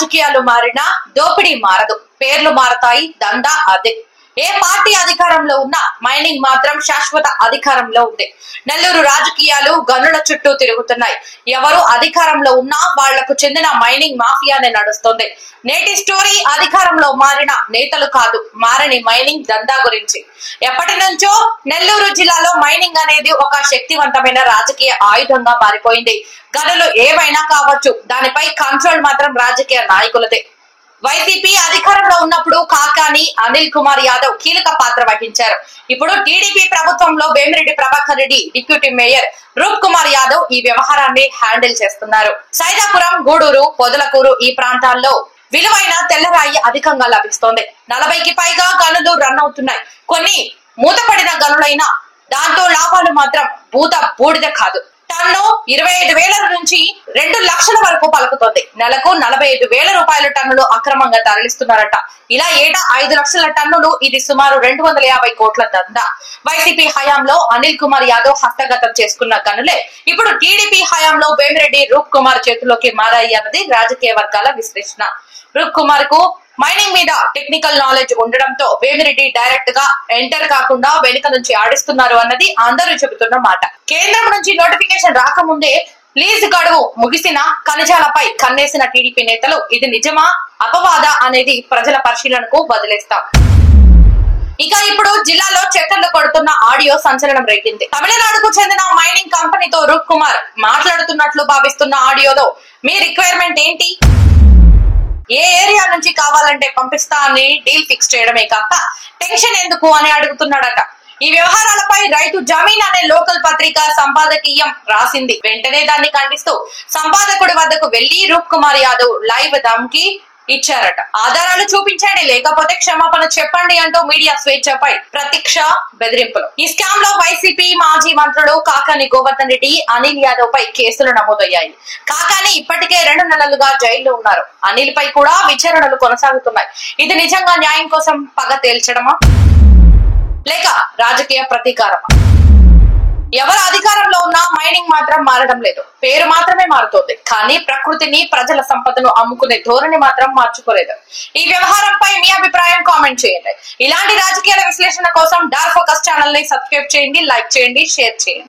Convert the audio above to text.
రాజకీయాలు మారినా దోపిడీ మారదు, పేర్లు మారతాయి, దందా అదే. ఏ పార్టీ అధికారంలో ఉన్నా మైనింగ్ మాత్రం శాశ్వత అధికారంలో ఉంది. నెల్లూరు రాజకీయాలు గనుల చుట్టూ తిరుగుతున్నాయి. ఎవరు అధికారంలో ఉన్నా వాళ్లకు చెందిన మైనింగ్ మాఫియానే నడుస్తుంది. నేటి స్టోరీ అధికారంలో మారిన నేతలు కాదు, మారని మైనింగ్ దందా గురించి. ఎప్పటి నుంచో నెల్లూరు జిల్లాలో మైనింగ్ అనేది ఒక శక్తివంతమైన రాజకీయ ఆయుధంగా మారిపోయింది. గనులు ఏవైనా కావచ్చు, దానిపై కంట్రోల్ మాత్రం రాజకీయ నాయకులదే. వైసీపీ అధికారంలో ఉన్నప్పుడు కాకాని అనిల్ కుమార్ యాదవ్ కీలక పాత్ర వహించారు. ఇప్పుడు టీడీపీ ప్రభుత్వంలో వేమిరెడ్డి ప్రభాకర్ రెడ్డి, డిప్యూటీ మేయర్ రూప్ కుమార్ యాదవ్ ఈ వ్యవహారాన్ని హ్యాండిల్ చేస్తున్నారు. సైదాపురం, గూడూరు, పొదలకూరు ఈ ప్రాంతాల్లో విలువైన తెల్లరాయి అధికంగా లభిస్తోంది. 40కి పైగా గనులు రన్ అవుతున్నాయి. కొన్ని మూతపడిన గనులైనా దాంతో లాభాలు మాత్రం బూడిద కాదు. టన్ను 25,000 నుంచి 2 లక్షల వరకు పలుకుతోంది. నెలకు 45,000 రూపాయల టన్నులు అక్రమంగా తరలిస్తున్నారట. ఇలా ఏటా 5 లక్షల టన్నులు, ఇది సుమారు 250 కోట్ల దందా. వైసీపీ హయాంలో అనిల్ కుమార్ యాదవ్ హస్తగతం చేసుకున్న గనులే ఇప్పుడు టీడీపీ హయాంలో వేమిరెడ్డి రూప్ కుమార్ చేతిలోకి మారాయి అన్నది రాజకీయ వర్గాల విశ్లేషణ. రూప్ కుమార్ కు మైనింగ్ మీద టెక్నికల్ నాలెడ్జ్ ఉండడంతో వేమిరెడ్డి డైరెక్ట్ గా ఎంటర్ కాకుండా వెనుక నుంచి ఆడిస్తున్నారు అన్నది అందరూ చెబుతున్న మాట. కేంద్రం నుంచి నోటిఫికేషన్ రాకముందే లీజ్ గడువు ముగిసిన ఖనిజాలపై కన్నేసిన టీడీపీ నేతలు ఇది నిజమా అపవాదా అనేది ప్రజల పరిశీలనకు వదిలేస్తాం. ఇక ఇప్పుడు జిల్లాలో చక్కర్లు కొడుతున్న ఆడియో సంచలనం రేగింది. తమిళనాడుకు చెందిన మైనింగ్ కంపెనీతో రూప్ కుమార్ మాట్లాడుతున్నట్లు భావిస్తున్న ఆడియోలో మీ రిక్వైర్మెంట్ ఏంటి, ఏ ఏరియా నుంచి కావాలంటే పంపిస్తా అని డీల్ ఫిక్స్ చేయడమే కాక టెన్షన్ ఎందుకు అని అడుగుతున్నాడట. ఈ వ్యవహారాలపై రైతు జమీన్ అనే లోకల్ పత్రిక సంపాదకీయం రాసింది. వెంటనే దాన్ని ఖండిస్తూ సంపాదకుడి వద్దకు వెళ్లి రూప్ కుమార్ యాదవ్ లైవ్ ధమ్కి ఇచ్చారట. ఆధారాలు చూపించండి, లేకపోతే క్షమాపణ చెప్పండి అంటూ మీడియా స్వేచ్ఛపై ప్రత్యక్ష బెదిరింపులు. ఈ స్కామ్ లో వైసీపీ మాజీ మంత్రులు కాకాని గోవర్ధన్ రెడ్డి, అనిల్ యాదవ్ పై కేసులు నమోదయ్యాయి. కాకాని ఇప్పటికే 2 నెలలుగా జైల్లో ఉన్నారు. అనిల్ పై కూడా విచారణలు కొనసాగుతున్నాయి. ఇది నిజంగా న్యాయం కోసం పగ తేల్చడమా లేక రాజకీయ ప్రతీకారమా? ఎవరు అధికారంలో ఉన్నా మైనింగ్ మాత్రం మారడం లేదు, పేరు మాత్రమే మారుతోంది. కానీ ప్రకృతిని, ప్రజల సంపదను అమ్ముకునే ధోరణి మాత్రం మార్చుకోలేదు. ఈ వ్యవహారంపై మీ అభిప్రాయం కామెంట్ చేయండి. ఇలాంటి రాజకీయాల విశ్లేషణ కోసం డార్క్ ఫోకస్ ఛానల్ ని సబ్స్క్రైబ్ చేయండి, లైక్ చేయండి, షేర్ చేయండి.